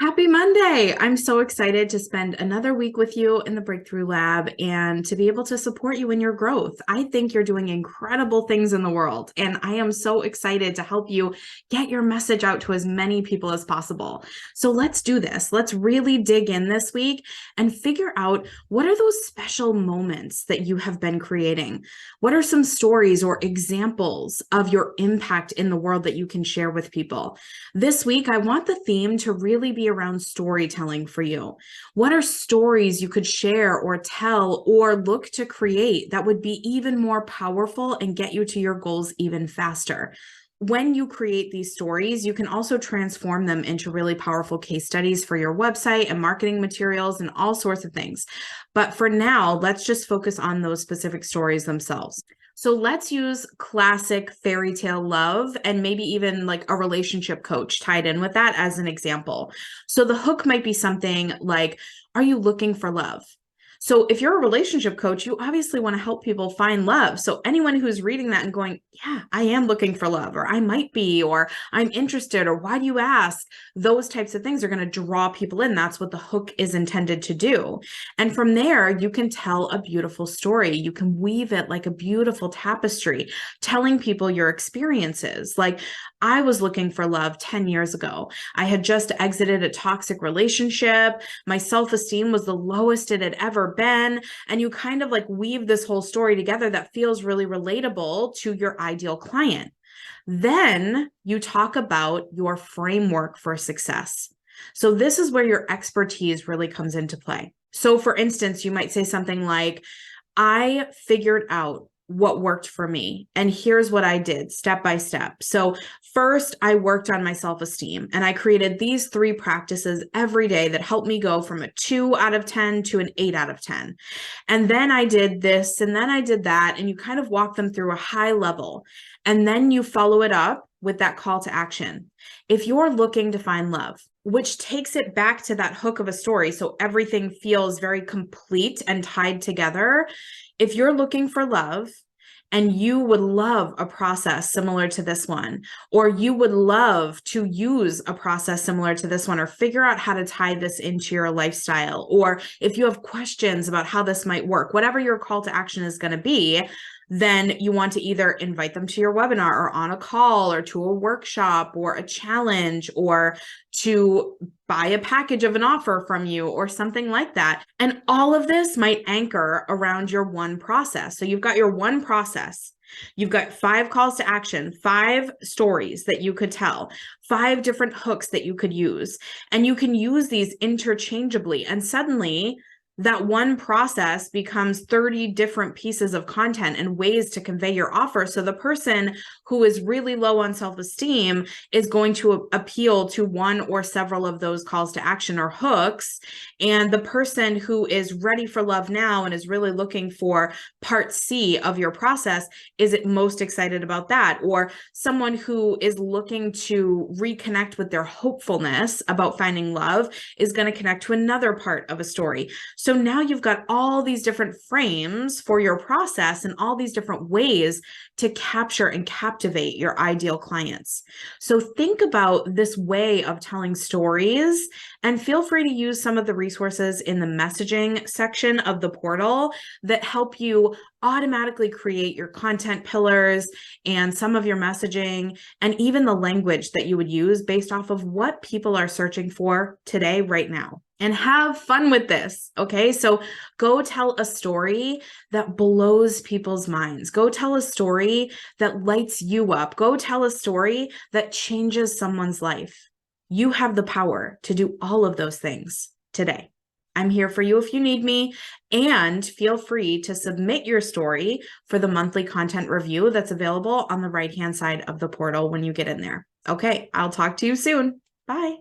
Happy Monday. I'm so excited to spend another week with you in the Breakthrough Lab and to be able to support you in your growth. I think you're doing incredible things in the world, and I am so excited to help you get your message out to as many people as possible. So let's do this. Let's really dig in this week and figure out what are those special moments that you have been creating? What are some stories or examples of your impact in the world that you can share with people? This week, I want the theme to really be around storytelling for you. What are stories you could share or tell or look to create that would be even more powerful and get you to your goals even faster? When you create these stories, you can also transform them into really powerful case studies for your website and marketing materials and all sorts of things. But for now, let's just focus on those specific stories themselves. So let's use classic fairy tale love and maybe even like a relationship coach tied in with that as an example. So the hook might be something like, are you looking for love? So if you're a relationship coach, you obviously want to help people find love. So anyone who's reading that and going, yeah, I am looking for love, or I might be, or I'm interested, or why do you ask? Those types of things are going to draw people in. That's what the hook is intended to do. And from there, you can tell a beautiful story. You can weave it like a beautiful tapestry, telling people your experiences. Like, I was looking for love 10 years ago. I had just exited a toxic relationship. My self-esteem was the lowest it had ever been. And you kind of like weave this whole story together that feels really relatable to your ideal client. Then you talk about your framework for success. So this is where your expertise really comes into play. So for instance, you might say something like, I figured out what worked for me. And here's what I did step by step. So first, I worked on my self-esteem and I created these 3 practices every day that helped me go from a 2 out of 10 to an 8 out of 10. And then I did this and then I did that. And you kind of walk them through a high level. And then you follow it up with that call to action. If you're looking to find love, which takes it back to that hook of a story, so everything feels very complete and tied together. If you're looking for love and you would love a process similar to this one, or you would love to use a process similar to this one, or figure out how to tie this into your lifestyle, or if you have questions about how this might work, whatever your call to action is going to be, then you want to either invite them to your webinar or on a call or to a workshop or a challenge or to buy a package of an offer from you or something like that. And all of this might anchor around your one process. So you've got your one process. You've got 5 calls to action, 5 stories that you could tell, 5 different hooks that you could use. And you can use these interchangeably. And suddenly that one process becomes 30 different pieces of content and ways to convey your offer. So the person who is really low on self-esteem is going to appeal to one or several of those calls to action or hooks. And the person who is ready for love now and is really looking for part C of your process is most excited about that. Or someone who is looking to reconnect with their hopefulness about finding love is going to connect to another part of a story. So now you've got all these different frames for your process and all these different ways to capture and captivate your ideal clients. So think about this way of telling stories and feel free to use some of the resources in the messaging section of the portal that help you automatically create your content pillars and some of your messaging and even the language that you would use based off of what people are searching for today, right now. And have fun with this, okay? So go tell a story that blows people's minds. Go tell a story that lights you up. Go tell a story that changes someone's life. You have the power to do all of those things today. I'm here for you if you need me, and feel free to submit your story for the monthly content review that's available on the right-hand side of the portal when you get in there. Okay, I'll talk to you soon. Bye.